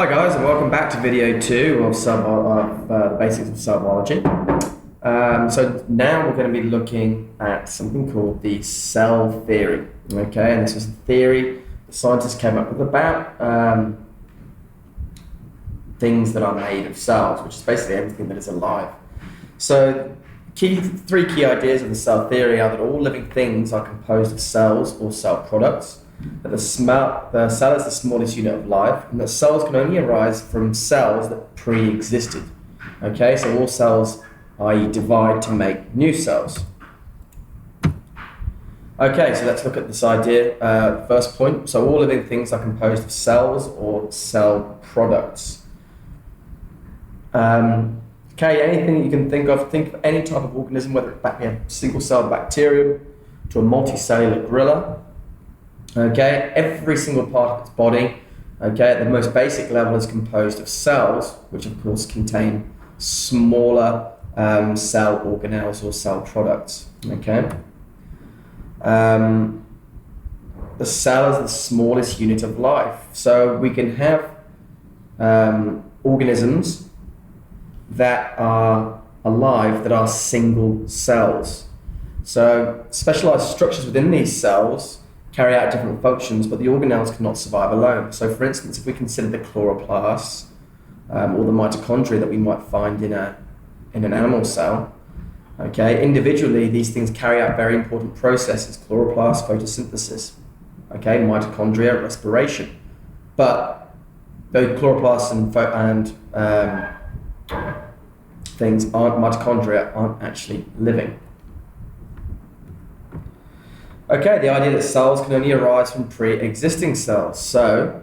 Hi guys, and welcome back to video 2 of the basics of cell biology. So now we're going to be looking at something called the cell theory. Okay, and this was a theory the scientists came up with about things that are made of cells, which is basically everything that is alive. So three key ideas of the cell theory are that all living things are composed of cells or cell products, that the cell is the smallest unit of life, and that cells can only arise from cells that pre-existed. Okay, so all cells, i.e. divide to make new cells. Okay, so let's look at this idea, first point. So all living things are composed of cells or cell products. Okay, anything that you can think of any type of organism, whether it be a single-celled bacterium to a multicellular gorilla. Okay, every single part of its body, okay, at the most basic level is composed of cells, which of course contain smaller cell organelles or cell products. Okay, the cell is the smallest unit of life, so we can have organisms that are alive that are single cells. So specialized structures within these cells carry out different functions, but the organelles cannot survive alone. So for instance, if we consider the chloroplasts or the mitochondria that we might find in an animal cell, okay, individually these things carry out very important processes: chloroplast, photosynthesis, okay, mitochondria, respiration. But those chloroplasts and mitochondria aren't actually living. Okay, the idea that cells can only arise from pre-existing cells. So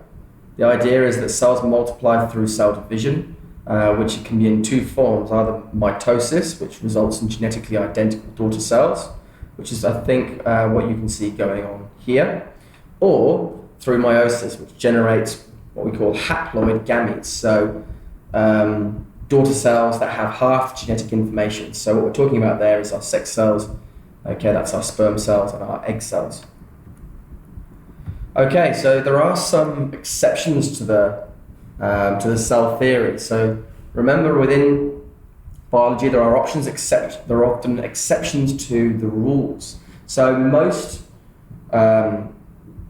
the idea is that cells multiply through cell division, which can be in two forms: either mitosis, which results in genetically identical daughter cells, which is, I think, what you can see going on here, or through meiosis, which generates what we call haploid gametes. So daughter cells that have half the genetic information. So what we're talking about there is our sex cells. Okay, that's our sperm cells and our egg cells. Okay, so there are some exceptions to the cell theory. So remember, within biology, there are often exceptions to the rules. So most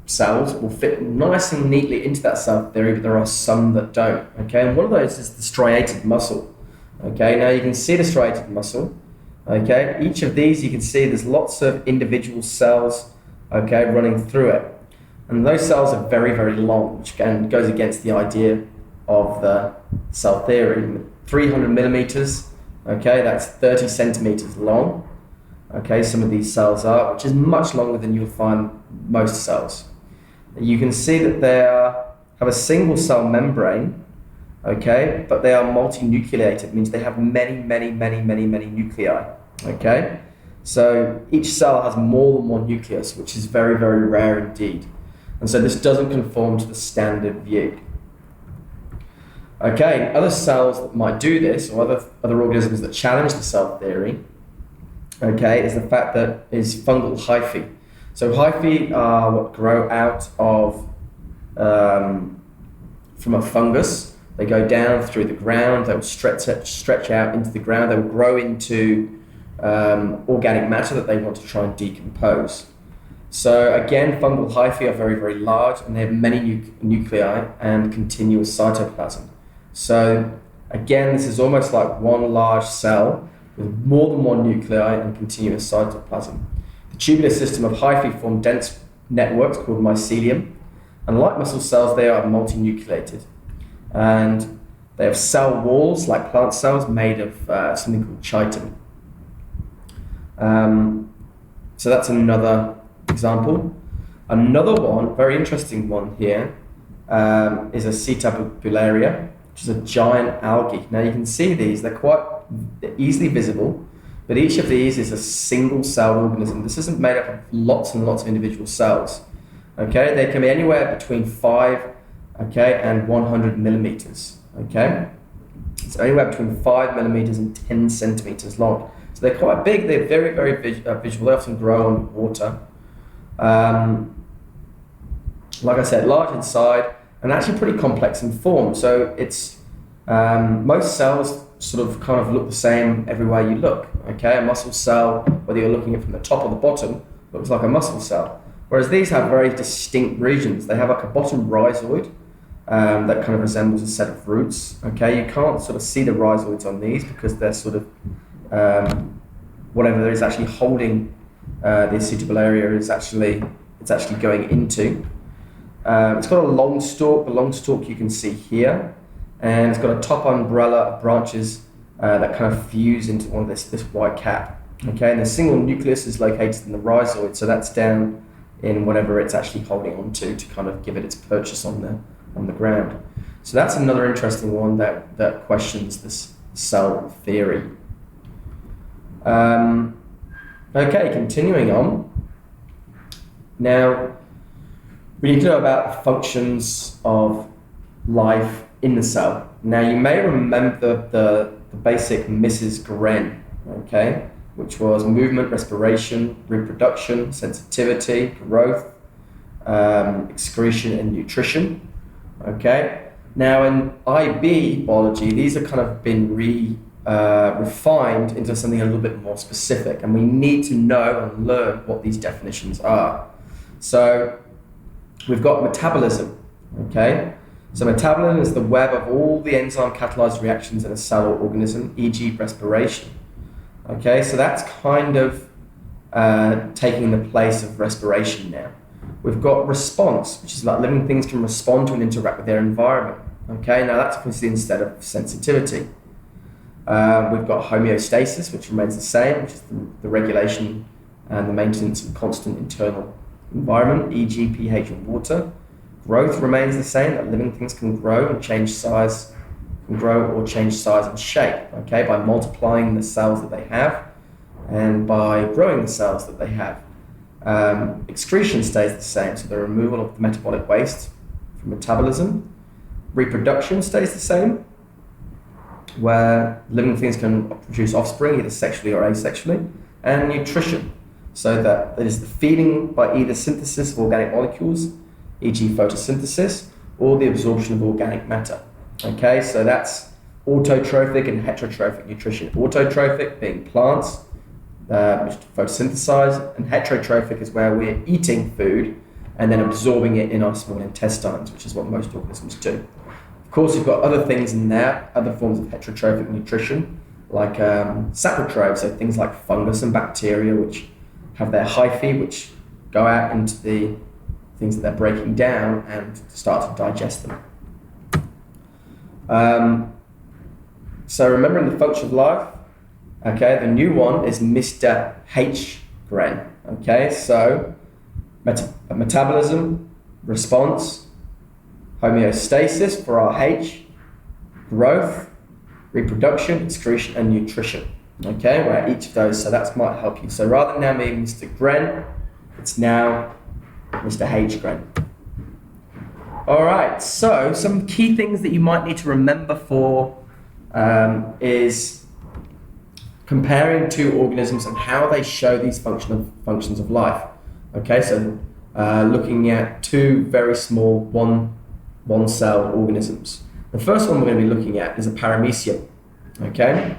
cells will fit nice and neatly into that cell theory, but there are some that don't. Okay, and one of those is the striated muscle. Okay, now you can see the striated muscle. Okay, each of these you can see there's lots of individual cells, okay, running through it, and those cells are very, very long, which goes against the idea of the cell theory. 300 millimeters, okay, that's 30 centimeters long. Okay, some of these cells are, which is much longer than you'll find most cells. You can see that they have a single cell membrane. Okay, but they are multinucleated. It means they have many nuclei. Okay, so each cell has more than one nucleus, which is very, very rare indeed. And so this doesn't conform to the standard view. Okay, other cells that might do this, or other organisms that challenge the cell theory, okay, is the fact that is fungal hyphae. So hyphae are what grow out of from a fungus. They go down through the ground, they will stretch out into the ground, they will grow into organic matter that they want to try and decompose. So again, fungal hyphae are very, very large, and they have many nuclei and continuous cytoplasm. So again, this is almost like one large cell with more than one nuclei and continuous cytoplasm. The tubular system of hyphae form dense networks called mycelium, and like muscle cells, they are multinucleated. And they have cell walls, like plant cells, made of something called chitin. So that's another example. Another one, very interesting one here, is Acetabularia, which is a giant algae. Now you can see these, they're quite easily visible, but each of these is a single cell organism. This isn't made up of lots and lots of individual cells. Okay, they can be anywhere between 5 and 100 millimeters, okay? So anywhere between 5 millimeters and 10 centimeters long. So they're quite big, they're very, very visual. They often grow underwater. Like I said, large inside, and actually pretty complex in form. So it's most cells sort of kind of look the same everywhere you look. Okay, a muscle cell, whether you're looking at it from the top or the bottom, looks like a muscle cell. Whereas these have very distinct regions. They have like a bottom rhizoid that kind of resembles a set of roots. Okay, you can't sort of see the rhizoids on these because they're sort of whatever there is actually holding the acetable area is actually going into. It's got a long stalk. The long stalk you can see here, and it's got a top umbrella of branches that kind of fuse into one of this white cap. Okay, and the single nucleus is located in the rhizoid, so that's down in whatever it's actually holding onto to kind of give it its purchase on the ground. So that's another interesting one that questions this cell theory. Okay, continuing on. Now, we need to know about the functions of life in the cell. Now, you may remember the basic Mrs. Gren, okay, which was movement, respiration, reproduction, sensitivity, growth, excretion, and nutrition. Okay. Now, in IB biology, these are kind of been refined into something a little bit more specific, and we need to know and learn what these definitions are. So, we've got metabolism. Okay. So, metabolism is the web of all the enzyme catalyzed reactions in a cell or organism, e.g., respiration. Okay, so that's kind of taking the place of respiration now. We've got response, which is like living things can respond to and interact with their environment. Okay, now that's obviously instead of sensitivity. We've got homeostasis, which remains the same, which is the regulation and the maintenance of constant internal environment, e.g. pH of water. Growth remains the same, that living things can grow and change size, can grow or change size and shape, okay, by multiplying the cells that they have and by growing the cells that they have. Excretion stays the same, so the removal of the metabolic waste from metabolism. Reproduction stays the same, where living things can produce offspring, either sexually or asexually. And nutrition, so that it is the feeding by either synthesis of organic molecules, e.g. photosynthesis, or the absorption of organic matter. Okay, so that's autotrophic and heterotrophic nutrition. Autotrophic being plants, which photosynthesize, and heterotrophic is where we're eating food and then absorbing it in our small intestines, which is what most organisms do. Of course, you've got other things in there, other forms of heterotrophic nutrition, like saprotrophs, so things like fungus and bacteria, which have their hyphae, which go out into the things that they're breaking down and start to digest them. So remembering the function of life, okay, the new one is Mr. H. Gren, okay, so metabolism, response, homeostasis for our H, growth, reproduction, excretion, and nutrition, okay, we're at each of those, so that might help you. So rather than now being Mr. Gren, it's now Mr. H. Gren. All right, so some key things that you might need to remember for is comparing two organisms and how they show these functions of life. Okay, so looking at two very small one cell organisms. The first one we're going to be looking at is a paramecium. Okay,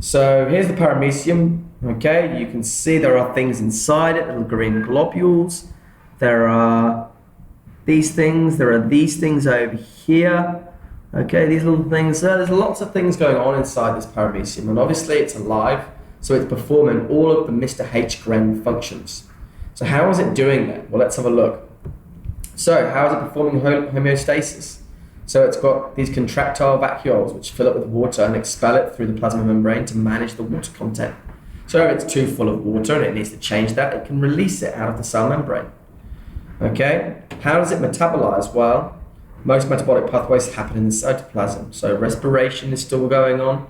so here's the paramecium. Okay, you can see there are things inside it, little green globules. There are these things, there are these things over here. Okay, these little things. There's lots of things going on inside this paramecium, and obviously it's alive, so it's performing all of the Mr. H. Gren functions. So how is it doing that? Well, let's have a look. So how is it performing homeostasis? So it's got these contractile vacuoles which fill it with water and expel it through the plasma membrane to manage the water content. So if it's too full of water and it needs to change that, it can release it out of the cell membrane. Okay, how does it metabolize? Well, most metabolic pathways happen in the cytoplasm. So respiration is still going on.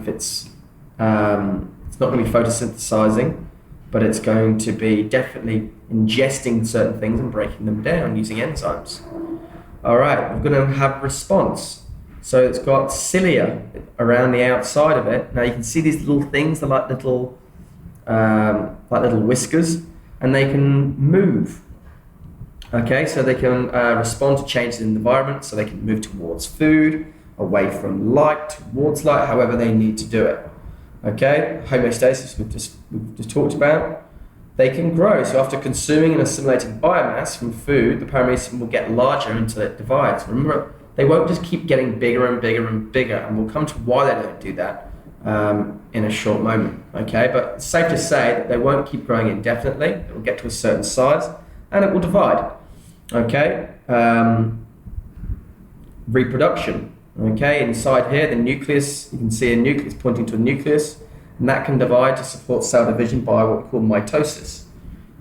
If it's not going to be photosynthesizing, but it's going to be definitely ingesting certain things and breaking them down using enzymes. All right, we're going to have response. So it's got cilia around the outside of it. Now you can see these little things, they're like little whiskers, and they can move. Okay, so they can respond to changes in the environment, so they can move towards food, away from light, towards light, however they need to do it. Okay, homeostasis we've just talked about. They can grow, so after consuming and assimilating biomass from food, the paramecium will get larger until it divides. Remember, they won't just keep getting bigger and bigger and bigger, and we'll come to why they don't do that in a short moment. Okay, but it's safe to say that they won't keep growing indefinitely. It will get to a certain size, and it will divide. Okay, reproduction. Okay, inside here, the nucleus, you can see a nucleus pointing to a nucleus, and that can divide to support cell division by what we call mitosis.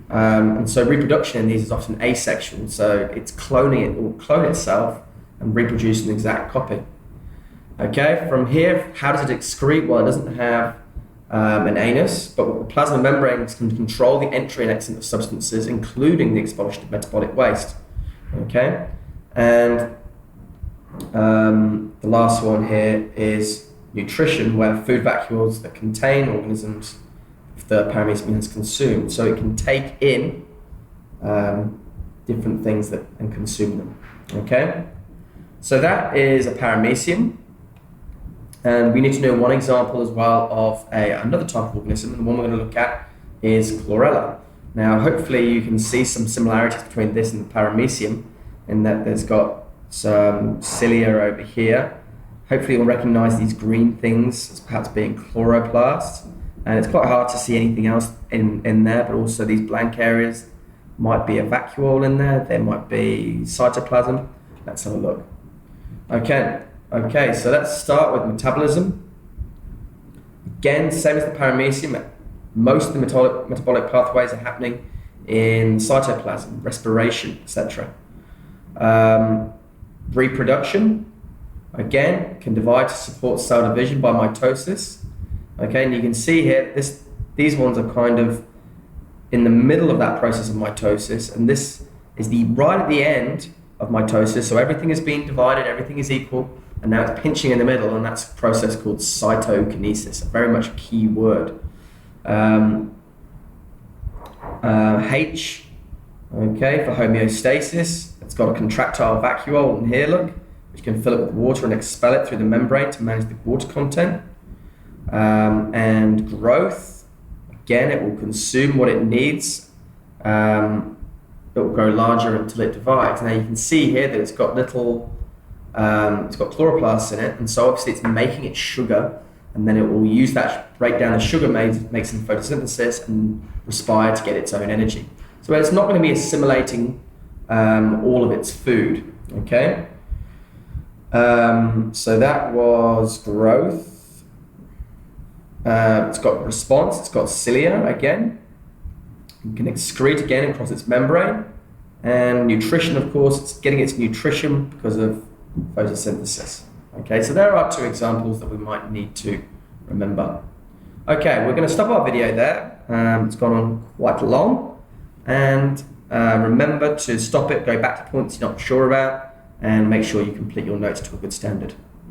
And so reproduction in these is often asexual, so it's cloning, it will clone itself and reproduce an exact copy. Okay, from here, how does it excrete? Well, it doesn't have an anus, but the plasma membranes can control the entry and exit of substances, including the expulsion of metabolic waste. Okay, and the last one here is nutrition, where food vacuoles that contain organisms the paramecium has consumed, so it can take in different things and consume them. Okay, so that is a paramecium. And we need to know one example as well of another type of organism, and the one we're going to look at is chlorella. Now, hopefully you can see some similarities between this and the paramecium, in that there's got some cilia over here. Hopefully you'll recognize these green things as perhaps being chloroplasts, and it's quite hard to see anything else in there, but also these blank areas might be a vacuole in there, there might be cytoplasm. Let's have a look. Okay, so let's start with metabolism. Again, same as the paramecium, most of the metabolic pathways are happening in cytoplasm, respiration, etc. Reproduction, again, can divide to support cell division by mitosis. Okay, and you can see here, these ones are kind of in the middle of that process of mitosis, and this is right at the end of mitosis, so everything is being divided, everything is equal, and now it's pinching in the middle, and that's a process called cytokinesis, very much a key word. H, okay, for homeostasis, it's got a contractile vacuole in here, look, which can fill it with water and expel it through the membrane to manage the water content. And growth, again, it will consume what it needs. It will grow larger until it divides. Now you can see here that it's got little, it's got chloroplasts in it, and so obviously it's making its sugar, and then it will use that, break down the sugar, make some photosynthesis and respire to get its own energy. So it's not going to be assimilating all of its food, okay? So that was growth. It's got response, it's got cilia again. It can excrete again across its membrane. And nutrition, of course, it's getting its nutrition because of photosynthesis. Okay, so there are two examples that we might need to remember. Okay, we're going to stop our video there. It's gone on quite long. And remember to stop it, go back to points you're not sure about, and make sure you complete your notes to a good standard.